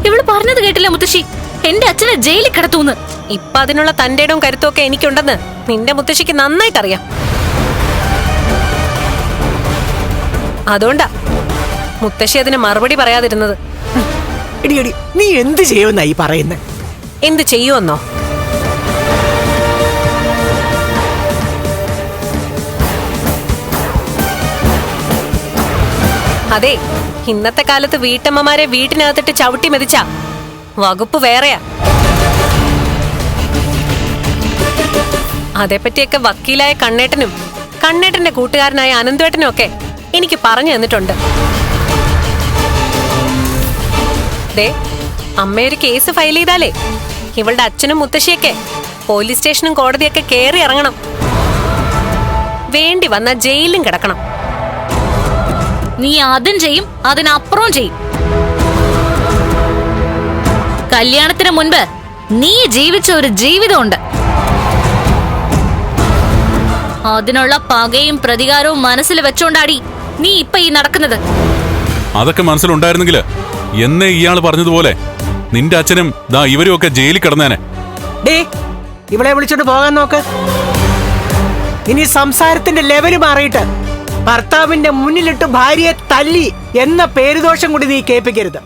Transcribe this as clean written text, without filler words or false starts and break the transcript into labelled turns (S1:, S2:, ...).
S1: ഇവള് പറഞ്ഞത് കേട്ടില്ല മുത്തശ്ശി, എന്റെ അച്ഛനെ ജയിലിൽ കിടത്തൂന്ന്.
S2: ഇപ്പൊ അതിനുള്ള തന്റെ ഇടവും കരുത്തും ഒക്കെ എനിക്കുണ്ടെന്ന് നിന്റെ മുത്തശ്ശിക്ക് നന്നായിട്ടറിയാം. അതുകൊണ്ടാ മുത്തശ്ശി അതിന് മറുപടി പറയാതിരുന്നത്.
S3: എടി നീ എന്ത് ചെയ്യുമെന്നായി പറയുന്നത്?
S2: എന്ത് ചെയ്യുമെന്നോ? അതെ, ഇന്നത്തെ കാലത്ത് വീട്ടമ്മമാരെ വീട്ടിനകത്തിട്ട് ചവിട്ടി മെതിച്ച വകുപ്പ് വേറെയാ. അതേപ്പറ്റിയൊക്കെ വക്കീലായ കണ്ണേട്ടനും കണ്ണേട്ടന്റെ കൂട്ടുകാരനായ അനന്തുവേട്ടനും ഒക്കെ എനിക്ക് പറഞ്ഞു തന്നിട്ടുണ്ട്. ദേ, അമ്മയൊരു കേസ് ഫയൽ ചെയ്താലേ ഇവളുടെ അച്ഛനും മുത്തശ്ശിയൊക്കെ പോലീസ് സ്റ്റേഷനും കോടതിയൊക്കെ കേറി ഇറങ്ങണം. വേണ്ടി വന്ന ജയിലിലും കിടക്കണം.
S1: നീ അതും ചെയ്യും, അതിനപ്പുറവും ചെയ്യും. കല്യാണത്തിന് മുൻപ് നീ ജീവിച്ച ഒരു ജീവിതമുണ്ട്. അതിനുള്ള പകയും പ്രതികാരവും മനസ്സിൽ വെച്ചോണ്ടാടി നീ ഇപ്പൊ ഈ നടക്കുന്നത്.
S4: അതൊക്കെ മനസ്സിലുണ്ടായിരുന്നെങ്കിൽ എന്നേ ഇയാള് പറഞ്ഞതുപോലെ നിന്റെ അച്ഛനും ദാ ഇവരും ഒക്കെ ജയിലിൽ കിടന്നേനെ.
S3: ഇവളെ വിളിച്ചോണ്ട് പോകാൻ നോക്ക്. ഇനി സംസാരത്തിന്റെ ലെവല് മാറിയിട്ട് ഭർത്താവിന്റെ മുന്നിലിട്ട് ഭാര്യയെ തല്ലി എന്ന പേരുദോഷം കൂടി നീ കേൾപ്പിക്കരുത്.